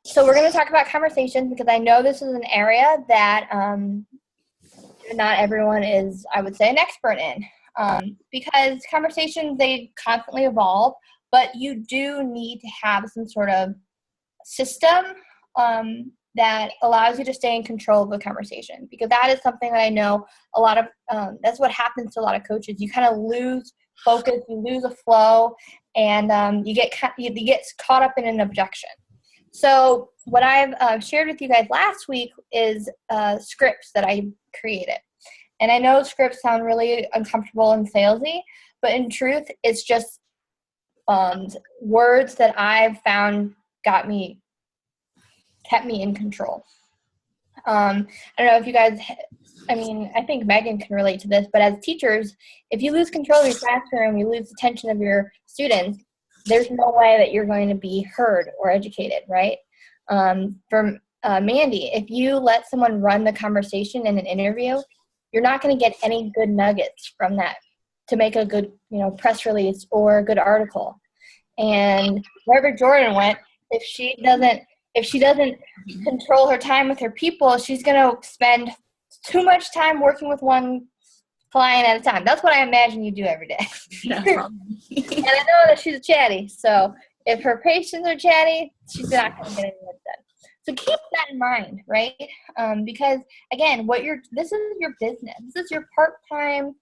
So we're going to talk about conversations because I know this is an area that not everyone is, I would say, an expert in. Because conversations, they constantly evolve, but you do need to have some sort of system that allows you to stay in control of the conversation, because that is something that I know a lot of, that's what happens to a lot of coaches. You kind of lose focus, you lose a flow, and you get caught up in an objection. So what I've shared with you guys last week is scripts that I created. And I know scripts sound really uncomfortable and salesy, but in truth, it's just words that I've found kept me in control. I don't know if you guys, I think Megan can relate to this, but as teachers, if you lose control of your classroom, you lose attention of your students, there's no way that you're going to be heard or educated, right? For Mandy, if you let someone run the conversation in an interview, you're not going to get any good nuggets from that to make a good, press release or a good article. And wherever Jordan went, if she doesn't control her time with her people, she's going to spend too much time working with one client at a time. That's what I imagine you do every day. And I know that she's a chatty, so if her patients are chatty, she's not going to get any work done. So keep that in mind, right? Because again, this is your business. This is your part-time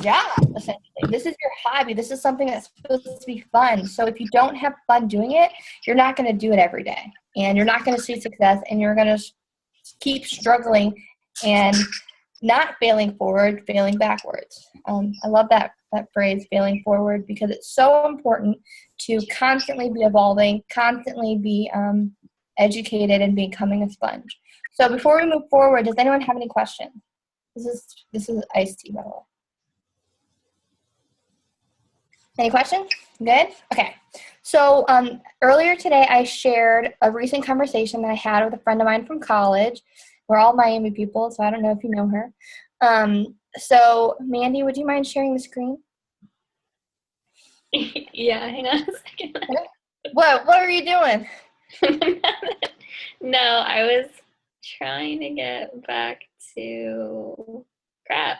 job, essentially. This is your hobby. This is something that's supposed to be fun. So if you don't have fun doing it, you're not going to do it every day, and you're not going to see success, and you're going to keep struggling and not failing forward, failing backwards. I love that phrase, failing forward, because it's so important to constantly be evolving, constantly be educated and becoming a sponge. So before we move forward, does anyone have any questions? This is iced tea, by the way. Any questions? Good? Okay. So earlier today, I shared a recent conversation that I had with a friend of mine from college. We're all Miami people, so I don't know if you know her. So Mandy, would you mind sharing the screen? Yeah, hang on a second. What are you doing? No, I was trying to get back to crap.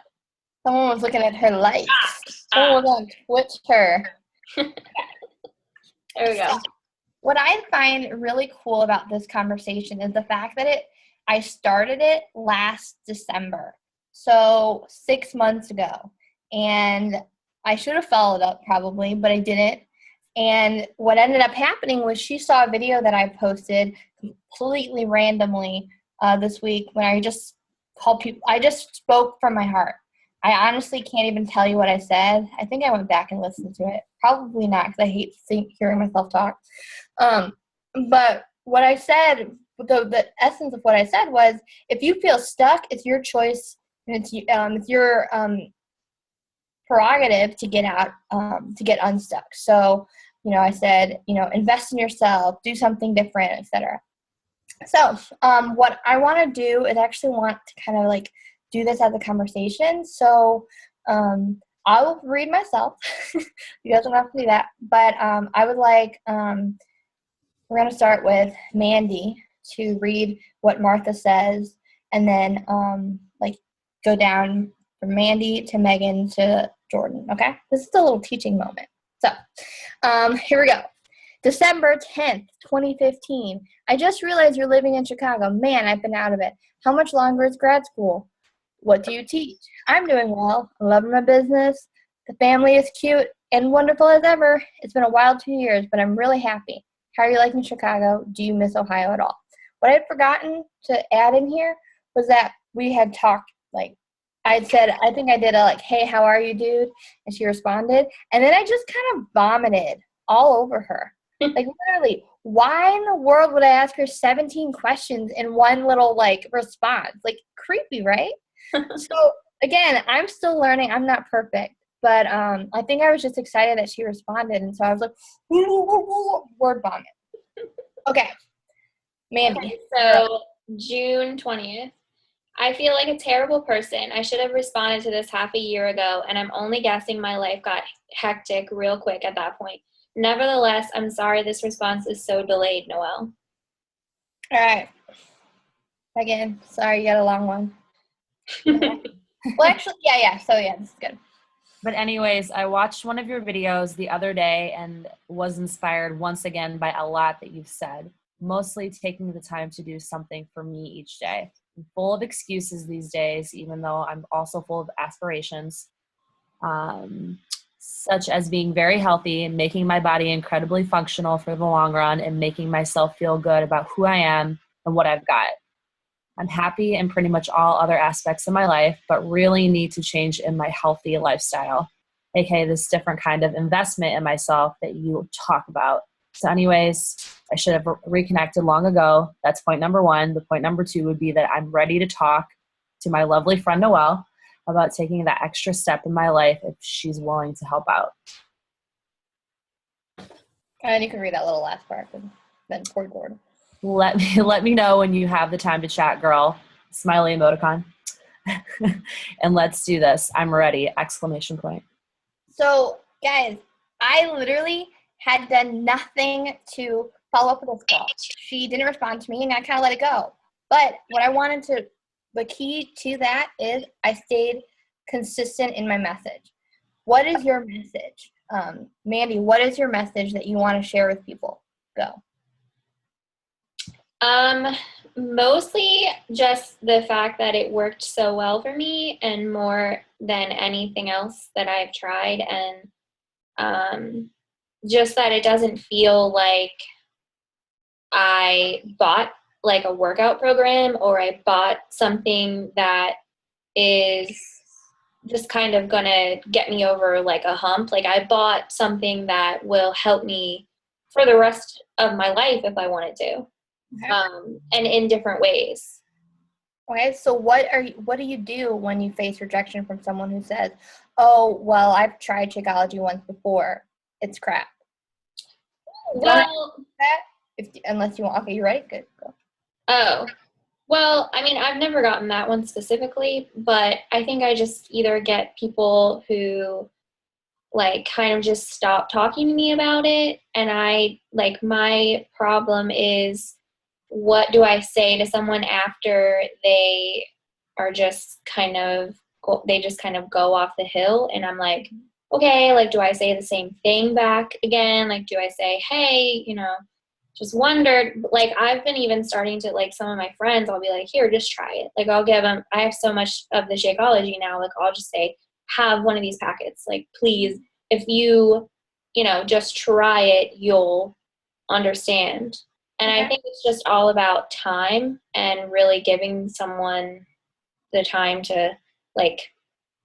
Someone was looking at her likes. Someone was on Twitter. There we go. So, what I find really cool about this conversation is the fact that I started it last December, so 6 months ago, and I should have followed up probably, but I didn't. And what ended up happening was she saw a video that I posted completely randomly this week when I just called people. I just spoke from my heart. I honestly can't even tell you what I said. I think I went back and listened to it. Probably not, because I hate hearing myself talk. But what I said, the essence of what I said was, if you feel stuck, it's your choice, and it's your prerogative to get out, to get unstuck. So, I said, invest in yourself, do something different, etc. So, what I want to do is actually want to kind of like do this as a conversation. So, I'll read myself. You guys don't have to do that. But I would like, we're going to start with Mandy to read what Martha says, and then go down from Mandy to Megan to Jordan, okay? This is a little teaching moment. So, here we go. December 10th, 2015. I just realized you're living in Chicago. Man, I've been out of it. How much longer is grad school? What do you teach? I'm doing well. I'm loving my business. The family is cute and wonderful as ever. It's been a wild 2 years, but I'm really happy. How are you liking Chicago? Do you miss Ohio at all? What I'd forgotten to add in here was that we had talked, I'd said, I think I did hey, how are you, dude? And she responded. And then I just kind of vomited all over her. Literally, why in the world would I ask her 17 questions in one little, response? Creepy, right? So, again, I'm still learning. I'm not perfect. But I think I was just excited that she responded. And so I was like, word vomit. Okay. Mandy. Okay, so June 20th. I feel like a terrible person. I should have responded to this half a year ago, and I'm only guessing my life got hectic real quick at that point. Nevertheless, I'm sorry this response is so delayed, Noelle. All right. Again, sorry you got a long one. Well, actually, yeah. So, yeah, this is good. But anyways, I watched one of your videos the other day and was inspired once again by a lot that you've said, mostly taking the time to do something for me each day. I'm full of excuses these days, even though I'm also full of aspirations, such as being very healthy and making my body incredibly functional for the long run and making myself feel good about who I am and what I've got. I'm happy in pretty much all other aspects of my life, but really need to change in my healthy lifestyle, aka this different kind of investment in myself that you talk about. So anyways, I should have reconnected long ago. That's point number one. The point number two would be that I'm ready to talk to my lovely friend Noelle about taking that extra step in my life if she's willing to help out. And you can read that little last part and then poor Gordon. Let me know when you have the time to chat, girl. Smiley emoticon. And let's do this. I'm ready! ! So, guys, I literally had done nothing to follow up with this girl. She didn't respond to me, and I kind of let it go. But the key to that is I stayed consistent in my message. What is your message? Mandy, what is your message that you want to share with people? Go. Mostly just the fact that it worked so well for me, and more than anything else that I've tried, and just that it doesn't feel like I bought like a workout program or I bought something that is just kind of gonna get me over like a hump. Like I bought something that will help me for the rest of my life if I wanted to. Okay. And in different ways. Okay, so what do you do when you face rejection from someone who says, "Oh, well, I've tried Shakeology once before. It's crap." Well, unless you want. Okay, you ready? Good. Go. Oh, well, I mean, I've never gotten that one specifically, but I think I just either get people who like kind of just stop talking to me about it, and my problem is, what do I say to someone after they are just kind of go off the hill? And I'm like, okay, like, do I say the same thing back again? Like, do I say, hey, just wondered, like, I've been even starting to, like, some of my friends, I'll be like, here, just try it. Like, I'll give them, I have so much of the Shakeology now, like, I'll just say, have one of these packets. Like, please, if you just try it, you'll understand. And I think it's just all about time and really giving someone the time to, like,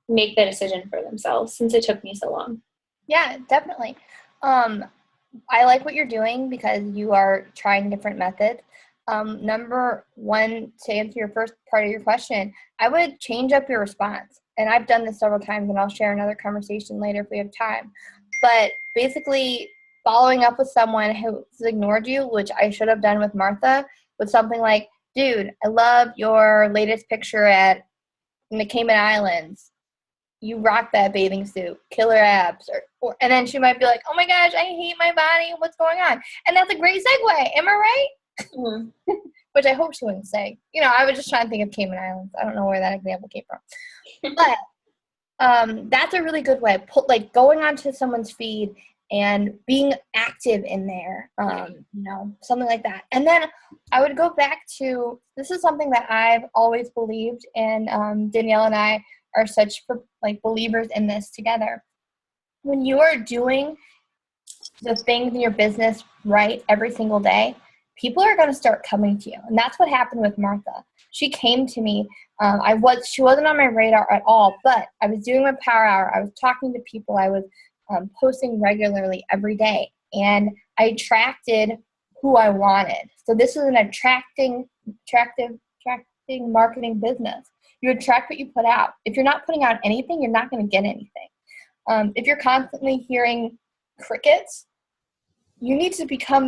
make the decision for themselves, since it took me so long. Yeah, definitely. I like what you're doing because you are trying different methods. Number one, to answer your first part of your question, I would change up your response. And I've done this several times, and I'll share another conversation later if we have time. But basically, following up with someone who's ignored you, which I should have done with Martha, with something like, dude, I love your latest picture in the Cayman Islands. You rock that bathing suit, killer abs. And then she might be like, oh my gosh, I hate my body. What's going on? And that's a great segue. Am I right? Mm-hmm. Which I hope she wouldn't say. I was just trying to think of Cayman Islands. I don't know where that example came from. But that's a really good way. Going onto someone's feed and being active in there, something like that. And then I would go back to, this is something that I've always believed, and Danielle and I are such believers in this together. When you are doing the things in your business right every single day, people are going to start coming to you. And that's what happened with Martha. She came to me. She wasn't on my radar at all, but I was doing my power hour. I was talking to people. I was posting regularly every day, and I attracted who I wanted. So this is an attracting marketing business. You attract what you put out. If you're not putting out anything, you're not going to get anything. If you're constantly hearing crickets, you need to become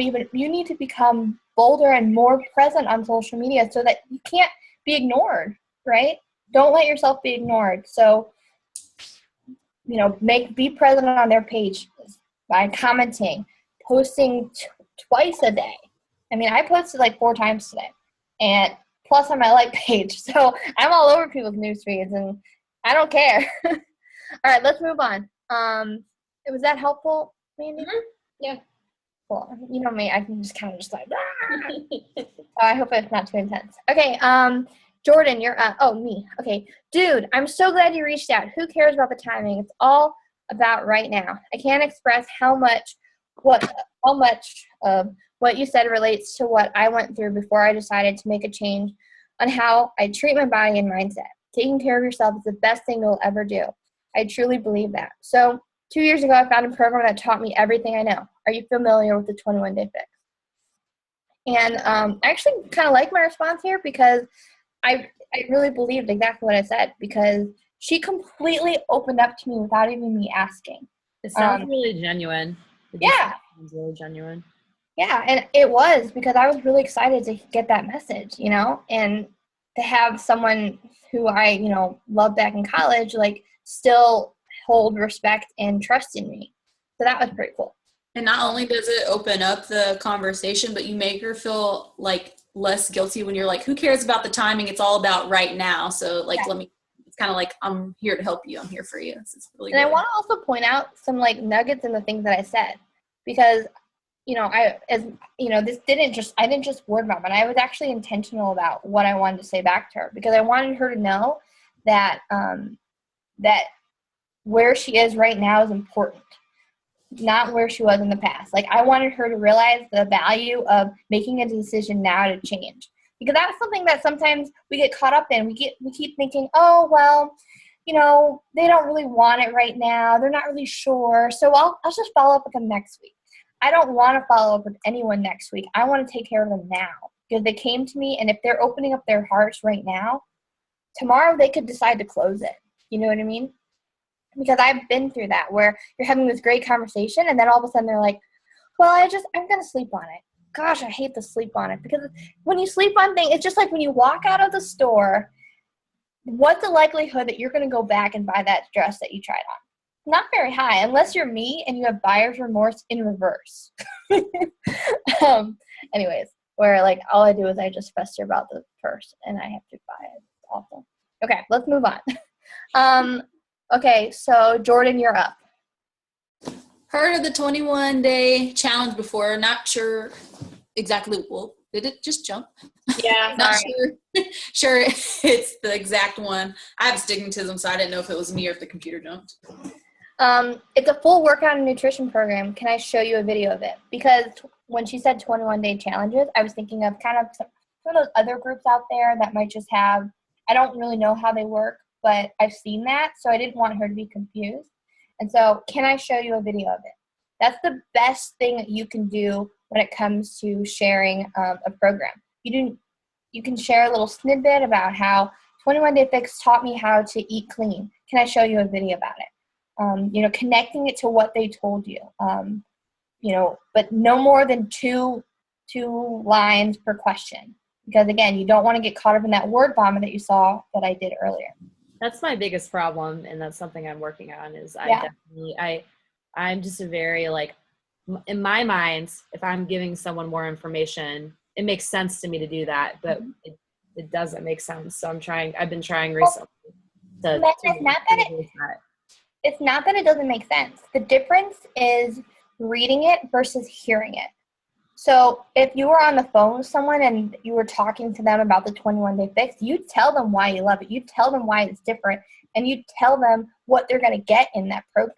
bolder and more present on social media so that you can't be ignored, right? Don't let yourself be ignored. So, be present on their page by commenting, posting twice a day. I mean, I posted like 4 times today, and plus on my like page. So I'm all over people's news feeds, and I don't care. All right, let's move on. Was that helpful, Mandy? Mhm. Yeah. Cool. You know me, I can just kind of just like, I hope it's not too intense. Okay, Jordan, you're me. Okay, dude, I'm so glad you reached out. Who cares about the timing? It's all about right now. I can't express how much of what you said relates to what I went through before I decided to make a change on how I treat my body and mindset. Taking care of yourself is the best thing you'll ever do. I truly believe that. So 2 years ago, I found a program that taught me everything I know. Are you familiar with the 21 Day Fix? And I actually kind of like my response here because I really believed exactly what I said, because she completely opened up to me without even me asking. It sounds really genuine. Yeah. Sounds really genuine. Yeah, and it was, because I was really excited to get that message, and to have someone who I, loved back in college, like, still hold respect and trust in me. So that was pretty cool. And not only does it open up the conversation, but you make her feel like less guilty when you're like, who cares about the timing? It's all about right now. So like, it's kind of like, I'm here to help you. I'm here for you. It's really and good. I want to also point out some like nuggets in the things that I said, because, I didn't just word vomit. I was actually intentional about what I wanted to say back to her, because I wanted her to know that, that where she is right now is important, not where she was in the past. Like, I wanted her to realize the value of making a decision now to change, because that's something that sometimes we get caught up in. We keep thinking, oh, well, they don't really want it right now. They're not really sure. So I'll just follow up with them next week. I don't want to follow up with anyone next week. I want to take care of them now, because they came to me, and if they're opening up their hearts right now, tomorrow they could decide to close it. You know what I mean? Because I've been through that, where you're having this great conversation, and then all of a sudden they're like, well, I'm going to sleep on it. Gosh, I hate to sleep on it, because when you sleep on things, it's just like when you walk out of the store, what's the likelihood that you're going to go back and buy that dress that you tried on? Not very high, unless you're me and you have buyer's remorse in reverse. Anyways, where like all I do is I just fester about the purse and I have to buy it. It's awful. Okay, let's move on. Okay, so Jordan, you're up. Heard of the 21-day challenge before. Not sure exactly. Well, did it just jump? Yeah. Not sure it's the exact one. I have astigmatism, so I didn't know if it was me or if the computer jumped. It's a full workout and nutrition program. Can I show you a video of it? Because when she said 21-day challenges, I was thinking of kind of some of those other groups out there that might just have, I don't really know how they work, but I've seen that, so I didn't want her to be confused. And so, can I show you a video of it? That's the best thing that you can do when it comes to sharing a program. You can share a little snippet about how 21 Day Fix taught me how to eat clean. Can I show you a video about it? Connecting it to what they told you. But no more than two lines per question. Because again, you don't want to get caught up in that word vomit that you saw that I did earlier. That's my biggest problem, and that's something I'm working on. Is I'm just a very, like, in my mind, if I'm giving someone more information, it makes sense to me to do that, but it doesn't make sense. So I've been trying recently it's not that it doesn't make sense. The difference is reading it versus hearing it. So if you were on the phone with someone and you were talking to them about the 21 Day Fix, you tell them why you love it. You tell them why it's different, and you tell them what they're going to get in that program.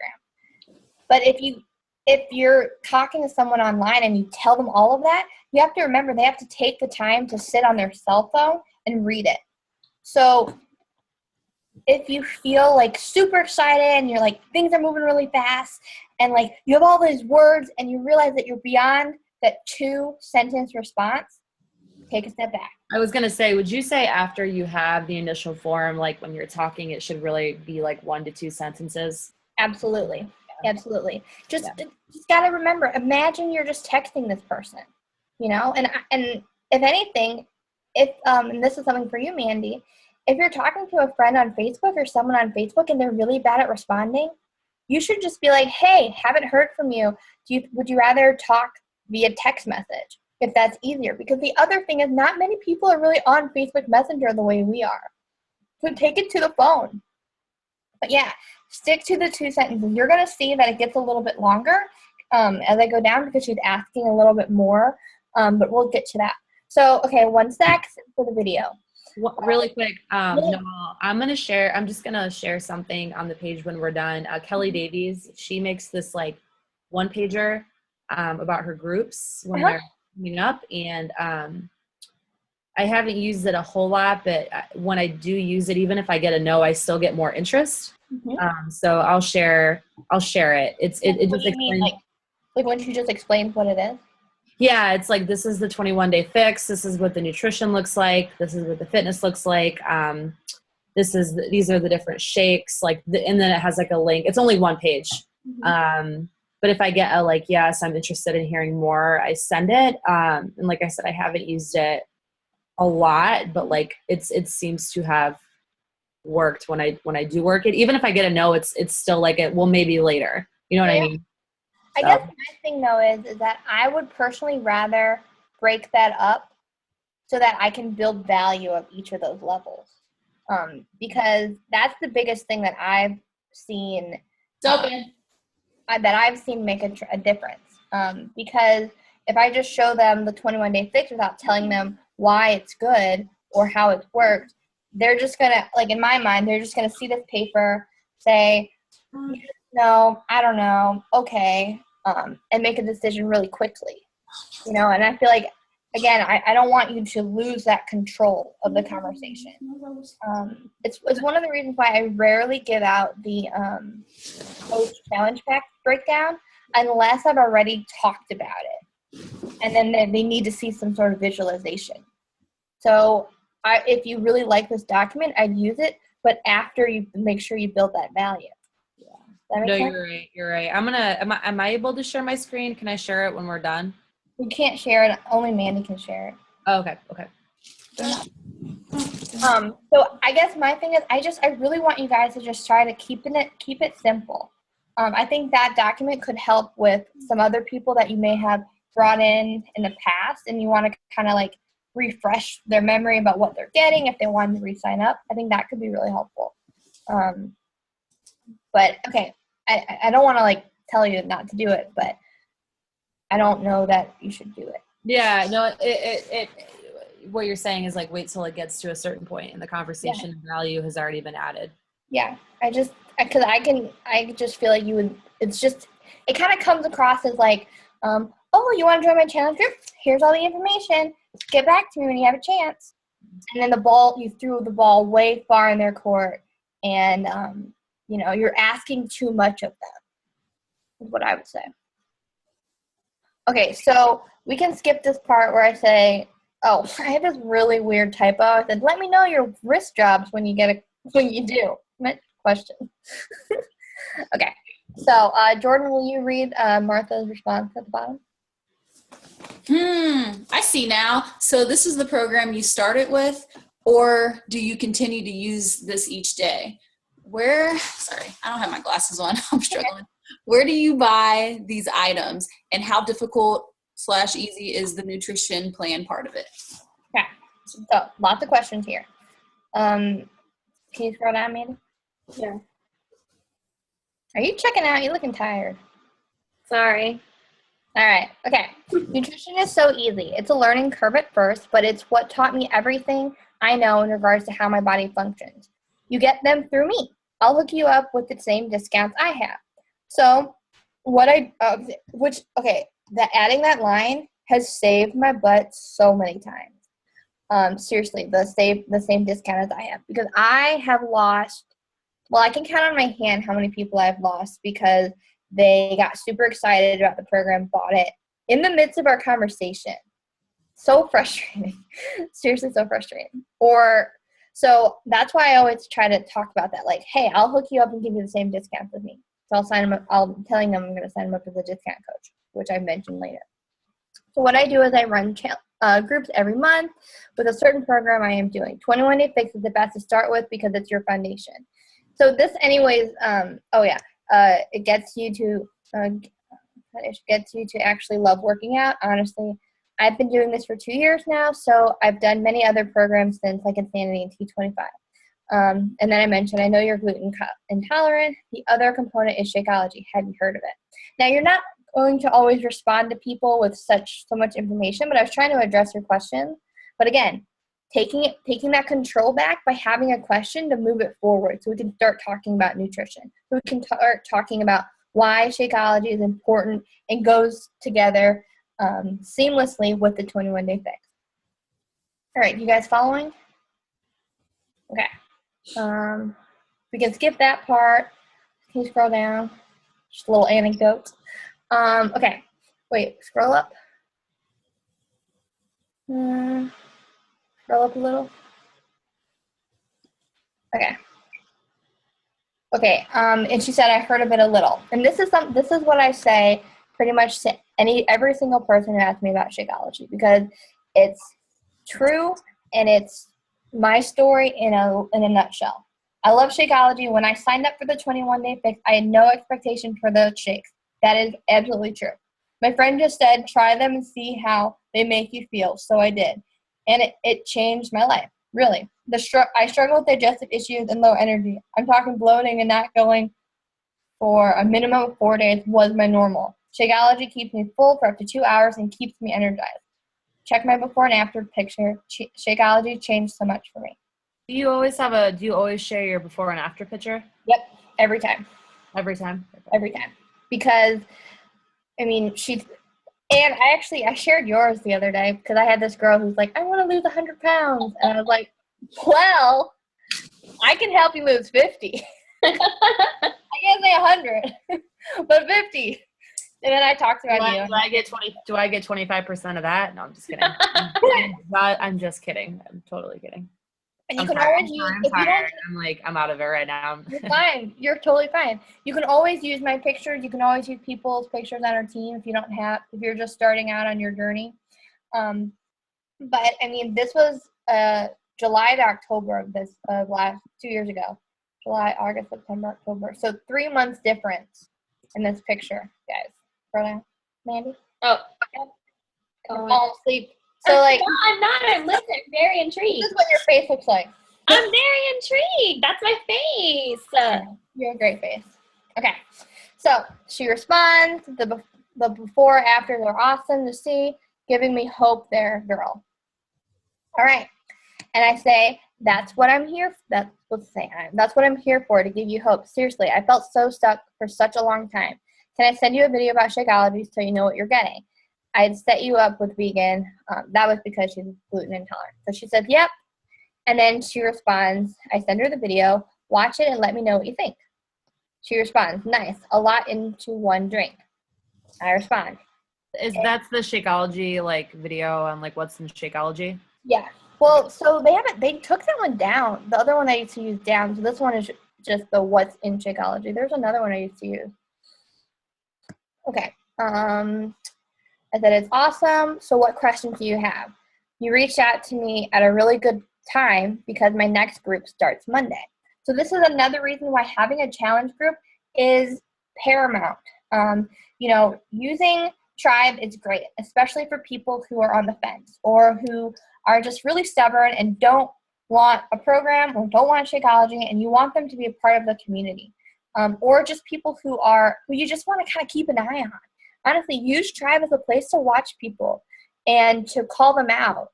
But if you're talking to someone online and you tell them all of that, you have to remember they have to take the time to sit on their cell phone and read it. So if you feel like super excited and you're like, things are moving really fast, and like you have all these words and you realize that you're beyond that 2-sentence response, take a step back. I was going to say, would you say after you have the initial form, like when you're talking, it should really be like 1 to 2 sentences? Absolutely. Absolutely. Just got to remember, imagine you're just texting this person, and if anything, and this is something for you, Mandy, if you're talking to a friend on Facebook or someone on Facebook and they're really bad at responding, you should just be like, hey, haven't heard from you. Would you rather talk via text message if that's easier? Because the other thing is not many people are really on Facebook Messenger the way we are. So take it to the phone. But yeah, stick to the 2 sentences. You're going to see that it gets a little bit longer as I go down because she's asking a little bit more, but we'll get to that. So, okay, 1 sec for the video. Really quick, no, I'm just gonna share something on the page when we're done. Kelly Davies, she makes this like 1-pager about her groups when they're meeting up, and I haven't used it a whole lot, but when I do use it, even if I get a no, I still get more interest. So I'll share it. It just explains. Like when she just explains what it is? Yeah, it's like, this is the 21-day fix. This is what the nutrition looks like. This is what the fitness looks like. These are the different shakes. And then it has like a link. It's only 1 page. But if I get a like, yes, I'm interested in hearing more, I send it. And like I said, I haven't used it a lot, but like it seems to have worked when I do work it. Even if I get a no, it's still like maybe later. You know what I mean? I guess my thing though is that I would personally rather break that up so that I can build value of each of those levels. Because that's the biggest thing that I've seen. That I've seen make a difference. Because if I just show them the 21-day fix without telling them why it's good or how it's worked, they're just gonna, like in my mind, they're just gonna see this paper, say, no, I don't know, okay, and make a decision really quickly, and I feel like, again, I don't want you to lose that control of the conversation. It's one of the reasons why I rarely give out the coach challenge pack breakdown unless I've already talked about it, and then they need to see some sort of visualization. So if you really like this document, I'd use it, but after you make sure you build that value. No, you're right. Am I able to share my screen? Can I share it when we're done? You can't share it. Only Mandy can share it. Oh, okay. So I guess my thing is I really want you guys to just try to keep it simple. I think that document could help with some other people that you may have brought in the past, and you want to kind of like refresh their memory about what they're getting if they wanted to re-sign up. I think that could be really helpful. But okay, I don't want to like tell you not to do it, but I don't know that you should do it. Yeah, no, it what you're saying is like wait till it gets to a certain point in the conversation. Yeah. Value has already been added. Yeah, I just feel like you would. It kind of comes across as like, oh, you want to join my challenge group? Here's all the information. Get back to me when you have a chance. And then you threw the ball way far in their court, and you're asking too much of them, is what I would say. Okay, so we can skip this part where I say, oh, I had this really weird typo. I said, let me know your wrist jobs when you do. Question. Okay, so Jordan, will you read Martha's response at the bottom? I see now. So this is the program you started with, or do you continue to use this each day? Sorry, I don't have my glasses on. I'm struggling. Where do you buy these items, and how difficult/easy is the nutrition plan part of it? Okay, so lots of questions here. Can you scroll down, Mandy? Yeah. Are you checking out? You're looking tired. Sorry. All right. Okay. Nutrition is so easy. It's a learning curve at first, but it's what taught me everything I know in regards to how my body functions. You get them through me. I'll hook you up with the same discounts I have. So adding that line has saved my butt so many times. Seriously, the same discount as I have, because I have lost, I can count on my hand how many people I've lost because they got super excited about the program, bought it in the midst of our conversation. So frustrating. Seriously, so frustrating. So that's why I always try to talk about that. Like, hey, I'll hook you up and give you the same discounts with me. So I'll sign them up. I'm telling them I'm going to sign them up as a discount coach, which I mentioned later. So what I do is I run groups every month with a certain program I am doing. 21-day fix is the best to start with because it's your foundation. So this anyways, it gets you to actually love working out. Honestly, I've been doing this for 2 years now, so I've done many other programs since, like Insanity and T25. And then I mentioned, I know you're gluten intolerant. The other component is Shakeology. Have you heard of it? Now, you're not going to always respond to people with so much information, but I was trying to address your question. But again, taking that control back by having a question to move it forward, so we can start talking about nutrition. So we can start talking about why Shakeology is important and goes together seamlessly with the 21-day fix. All right, you guys following? Okay. We can skip that part. Can you scroll down? Just a little anecdote. Okay. Wait, scroll up. Scroll up a little. Okay. Okay. And she said, I heard of it a little. And this is what I say pretty much to every single person who asks me about Shakeology, because it's true and it's my story in a nutshell. I love Shakeology. When I signed up for the 21-day fix, I had no expectation for the shakes. That is absolutely true. My friend just said, try them and see how they make you feel. So I did. And it changed my life, really. I struggle with digestive issues and low energy. I'm talking bloating and not going for a minimum of 4 days was my normal. Shakeology keeps me full for up to 2 hours and keeps me energized. Check my before and after picture. Shakeology changed so much for me. Do you always share your before and after picture? Yep, every time. Every time? Every time. Because, I mean, and I shared yours the other day because I had this girl who's like, I want to lose 100 pounds. And I was like, well, I can help you lose 50. I can't say 100, but 50. And then I talked about you. Do I get 25% of that? No, I'm just kidding. I'm just kidding. I'm totally kidding. And you can always use, if you don't, I'm out of it right now. You're fine. You're totally fine. You can always use my pictures. You can always use people's pictures on our team if you're just starting out on your journey. But I mean, this was July to October of last 2 years ago. July, August, September, October. So 3 months difference in this picture, guys. Scroll down, Mandy. Oh, You're falling asleep. So like, no, I'm not. I'm listening. I'm very intrigued. This is what your face looks like. I'm very intrigued. That's my face. You have a great face. Okay, so she responds. The before after are awesome to see, giving me hope there, girl. All right, and I say that's what I'm here. That's what I'm here for, to give you hope. Seriously, I felt so stuck for such a long time. Can I send you a video about Shakeology so you know what you're getting? I'd set you up with vegan. That was because she's gluten intolerant. So she said, yep. And then she responds, I send her the video, watch it and let me know what you think. She responds, nice, a lot into one drink. I respond. That's the Shakeology video on what's in Shakeology? Yeah. Well, so they took that one down. The other one I used to use down. So this one is just the what's in Shakeology. There's another one I used to use. Okay. I said, it's awesome. So what questions do you have? You reached out to me at a really good time because my next group starts Monday. So this is another reason why having a challenge group is paramount. Using Tribe is great, especially for people who are on the fence or who are just really stubborn and don't want a program or don't want Shakeology and you want them to be a part of the community. Or just people who you just want to kind of keep an eye on. Honestly, use Tribe as a place to watch people and to call them out,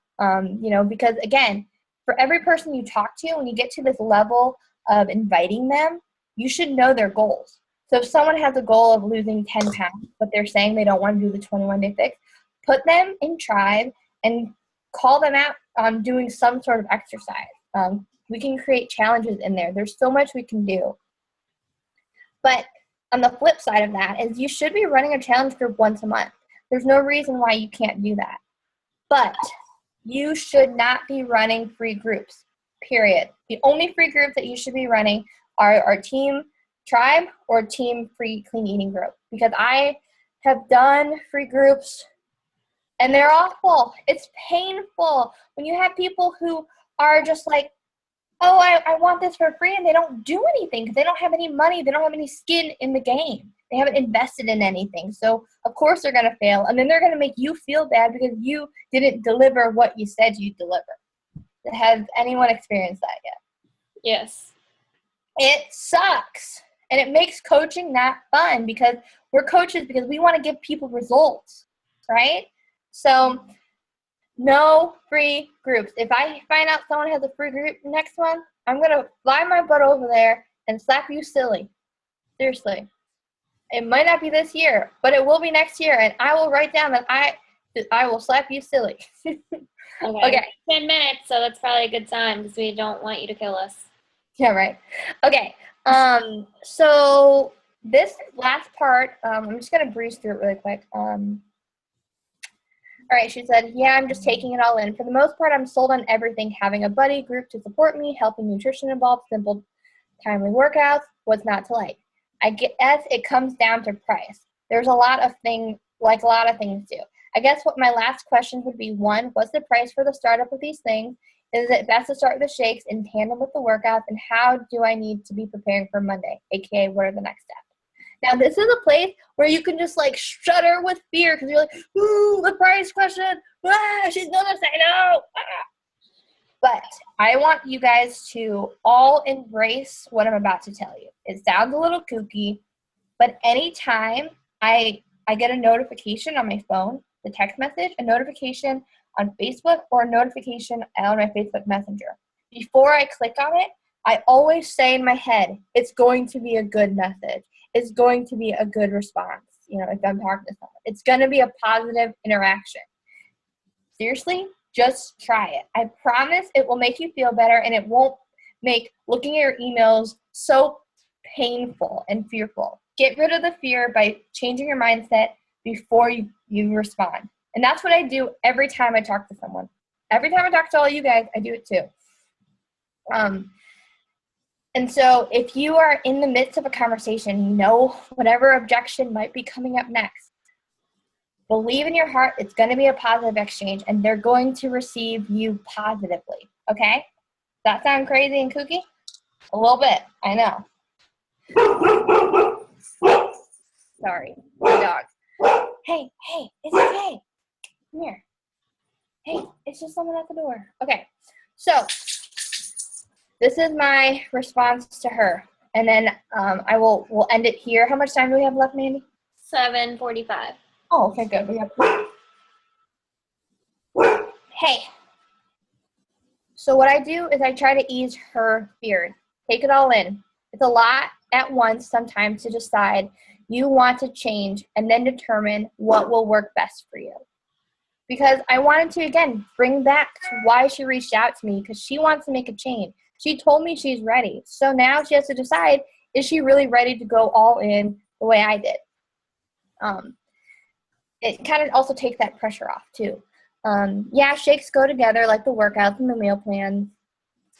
because, again, for every person you talk to, when you get to this level of inviting them, you should know their goals. So if someone has a goal of losing 10 pounds, but they're saying they don't want to do the 21-day fix, put them in Tribe and call them out on doing some sort of exercise. We can create challenges in there. There's so much we can do. But on the flip side of that is you should be running a challenge group once a month. There's no reason why you can't do that. But you should not be running free groups, period. The only free groups that you should be running are our Team Tribe or Team Free Clean Eating group. Because I have done free groups and they're awful. It's painful when you have people who are just oh, I want this for free, and they don't do anything because they don't have any money. They don't have any skin in the game. They haven't invested in anything. So, of course, they're going to fail. And then they're going to make you feel bad because you didn't deliver what you said you'd deliver. Has anyone experienced that yet? Yes. It sucks. And it makes coaching not fun because we're coaches because we want to give people results, right? So, no free groups. If I find out someone has a free group next month, I'm going to fly my butt over there and slap you silly. Seriously. It might not be this year, but it will be next year, and I will write down that I will slap you silly. Okay. 10 minutes, so that's probably a good time because we don't want you to kill us. Yeah, right. Okay. So this last part, I'm just going to breeze through it really quick. All right, she said, yeah, I'm just taking it all in. For the most part, I'm sold on everything, having a buddy group to support me, helping nutrition involved, simple, timely workouts, what's not to like. I guess it comes down to price. There's a lot of things, like a lot of things do. I guess what my last question would be, one, what's the price for the startup of these things? Is it best to start with the shakes in tandem with the workouts? And how do I need to be preparing for Monday? AKA, what are the next steps? Now, this is a place where you can just like shudder with fear because you're like, ooh, the price question. Ah, she's going to say no. Ah. But I want you guys to all embrace what I'm about to tell you. It sounds a little kooky, but anytime I get a notification on my phone, the text message, a notification on Facebook, or a notification on my Facebook Messenger, before I click on it, I always say in my head, it's going to be a good message. It's going to be a good response. You know, if I'm talking to someone, it's going to be a positive interaction. Seriously, just try it. I promise it will make you feel better, and it won't make looking at your emails so painful and fearful. Get rid of the fear by changing your mindset before you respond. And that's what I do every time I talk to someone. Every time I talk to all you guys, I do it too. And so if you are in the midst of a conversation, you know whatever objection might be coming up next, believe in your heart it's going to be a positive exchange, and they're going to receive you positively, okay? Does that sound crazy and kooky? A little bit, I know. Sorry, my dog. Hey, it's okay. Come here. Hey, it's just someone at the door. Okay, so this is my response to her. And then we'll end it here. How much time do we have left, Mandy? 7:45. Oh, okay, good. We have. Hey. So what I do is I try to ease her fears. Take it all in. It's a lot at once sometimes to decide you want to change and then determine what will work best for you. Because I wanted to, again, bring back to why she reached out to me, because she wants to make a change. She told me she's ready. So now she has to decide, is she really ready to go all in the way I did? It kind of also takes that pressure off too. Yeah, shakes go together like the workouts and the meal plans.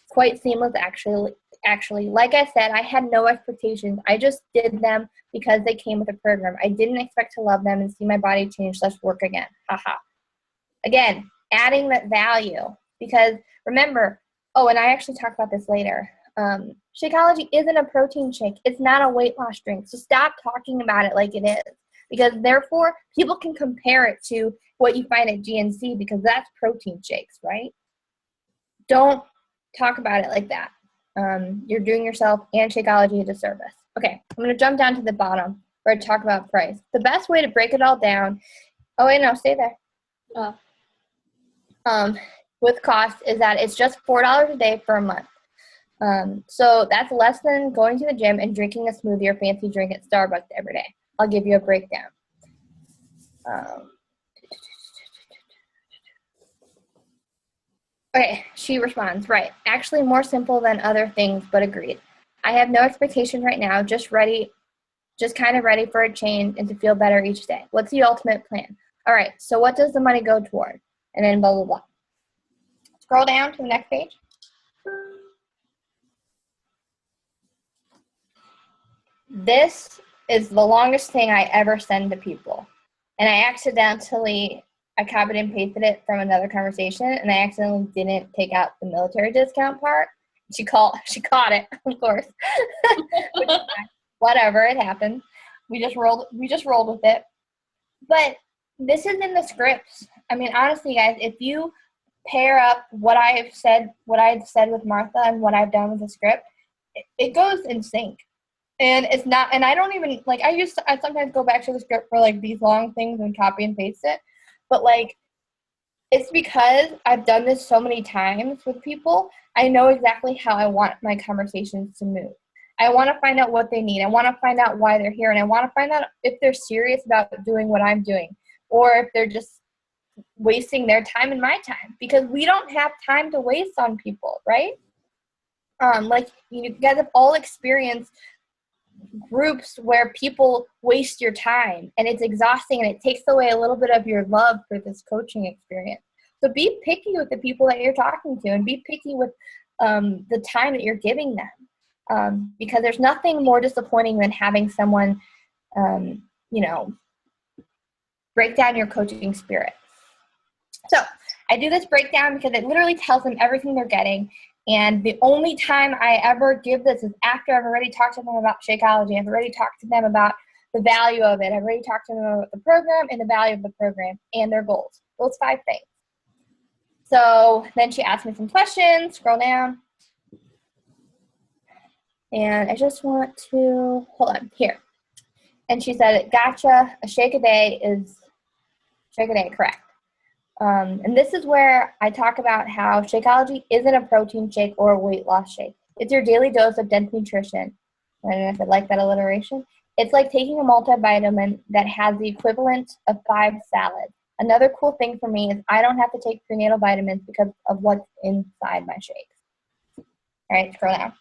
Quite seamless, actually. Like I said, I had no expectations. I just did them because they came with a program. I didn't expect to love them and see my body change / work again. Haha. Again, adding that value, because remember, and I actually talk about this later. Shakeology isn't a protein shake. It's not a weight loss drink. So stop talking about it like it is, because therefore people can compare it to what you find at GNC, because that's protein shakes, right? Don't talk about it like that. You're doing yourself and Shakeology a disservice. Okay, I'm going to jump down to the bottom where I talk about price. The best way to break it all down, stay there. With cost is that it's just $4 a day for a month. So that's less than going to the gym and drinking a smoothie or fancy drink at Starbucks every day. I'll give you a breakdown. Okay, she responds, right. Actually more simple than other things, but agreed. I have no expectation right now, just kind of ready for a change and to feel better each day. What's the ultimate plan? All right, so what does the money go toward? And then blah, blah, blah. Scroll down to the next page. This is the longest thing I ever send to people. And I copied and pasted it from another conversation, and I accidentally didn't take out the military discount part. She caught it, of course. Which is fine. Whatever, it happened. We just rolled with it. But this is in the scripts. I mean, honestly, guys, if you pair up what I've said with Martha and what I've done with the script, it goes in sync. And it's not, and I don't even, like, I sometimes go back to the script for, like, these long things and copy and paste it. But, like, it's because I've done this so many times with people, I know exactly how I want my conversations to move. I want to find out what they need. I want to find out why they're here. And I want to find out if they're serious about doing what I'm doing or if they're just wasting their time and my time, because we don't have time to waste on people, right? Like, you guys have all experienced groups where people waste your time and it's exhausting and it takes away a little bit of your love for this coaching experience. So be picky with the people that you're talking to and be picky with the time that you're giving them, because there's nothing more disappointing than having someone, break down your coaching spirit. So I do this breakdown because it literally tells them everything they're getting. And the only time I ever give this is after I've already talked to them about Shakeology. I've already talked to them about the value of it. I've already talked to them about the program and the value of the program and their goals. Those 5 things. So then she asked me some questions. Scroll down. And I just want to, hold on, here. And she said, gotcha, a shake a day, correct. And this is where I talk about how Shakeology isn't a protein shake or a weight loss shake. It's your daily dose of dense nutrition. I don't know if I like that alliteration. It's like taking a multivitamin that has the equivalent of 5 salads. Another cool thing for me is I don't have to take prenatal vitamins because of what's inside my shakes. All right, scroll down.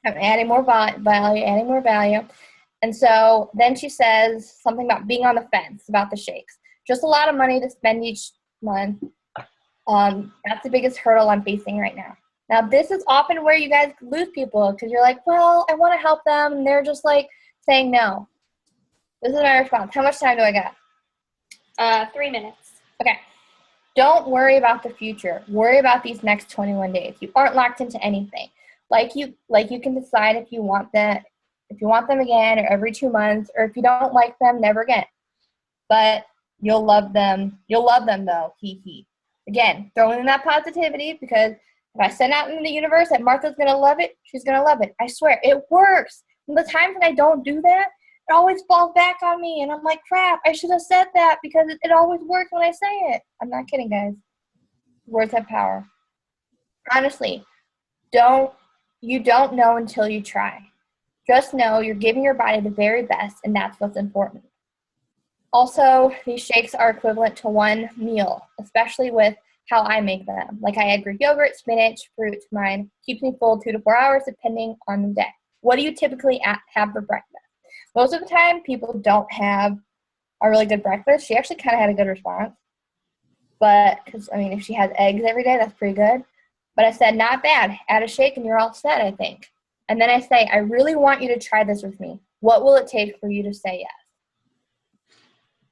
I'm adding more value. And so then she says something about being on the fence about the shakes. Just a lot of money to spend each month. That's the biggest hurdle I'm facing right now. Now, this is often where you guys lose people because you're like, well, I want to help them. And they're just like saying no. This is my response. How much time do I got? 3 minutes. Okay. Don't worry about the future. Worry about these next 21 days. You aren't locked into anything. Like you can decide if you want them again or every 2 months, or if you don't like them, never again. But you'll love them. You'll love them though. Again, throwing in that positivity, because if I send out in the universe that Martha's going to love it, she's going to love it. I swear, it works. And the times that I don't do that, it always falls back on me. And I'm like, crap, I should have said that because it always works when I say it. I'm not kidding, guys. Words have power. Honestly, you don't know until you try. Just know you're giving your body the very best, and that's what's important. Also, these shakes are equivalent to one meal, especially with how I make them. Like, I add Greek yogurt, spinach, fruit to mine. Keeps me full 2 to 4 hours depending on the day. What do you typically have for breakfast? Most of the time, people don't have a really good breakfast. She actually kind of had a good response. But, because, I mean, if she has eggs every day, that's pretty good. But I said, not bad. Add a shake and you're all set, I think. And then I say, I really want you to try this with me. What will it take for you to say yes?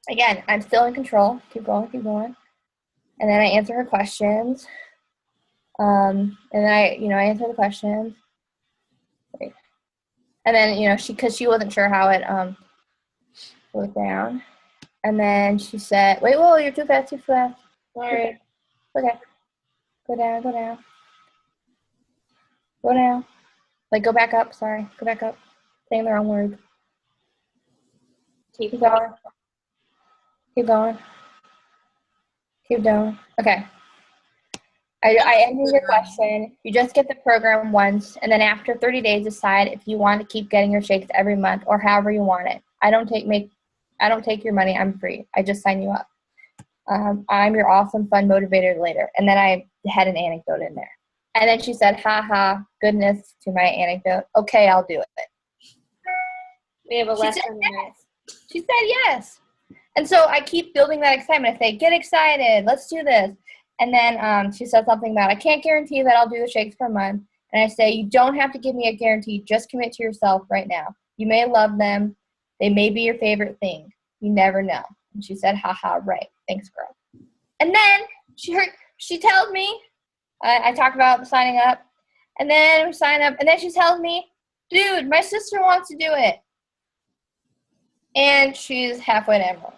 Again, I'm still in control. Keep going. And then I answer her questions. And then I answer the questions. Wait. And then, because she wasn't sure how it goes down. And then she said, wait, whoa, you're too fast. Sorry. Okay. Go down. Like, go back up. Sorry. Go back up. Saying the wrong word. Keep going. Okay. I ended your question. You just get the program once, and then after 30 days, decide if you want to keep getting your shakes every month or however you want it. I don't take your money. I'm free. I just sign you up. I'm your awesome, fun motivator later. And then I had an anecdote in there. And then she said, goodness to my anecdote. Okay, I'll do it. We have a lesson in this. She said yes. And so I keep building that excitement. I say, get excited. Let's do this. And then she said something about, I can't guarantee that I'll do the shakes per month. And I say, you don't have to give me a guarantee. Just commit to yourself right now. You may love them. They may be your favorite thing. You never know. And she said, right. Thanks, girl. And then she tells me, I talk about signing up. And then we sign up, and then she tells me, dude, my sister wants to do it. And she's halfway to Emerald.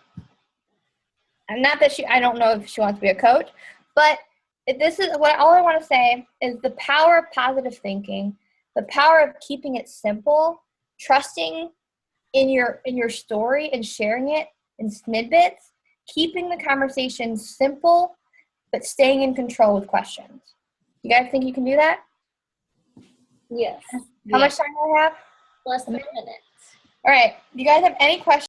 And not that I don't know if she wants to be a coach, but this is all I want to say is the power of positive thinking, the power of keeping it simple, trusting in your story and sharing it in snippets, keeping the conversation simple, but staying in control with questions. You guys think you can do that? Yes. How much time do I have? Less than a minute. All right. Do you guys have any questions?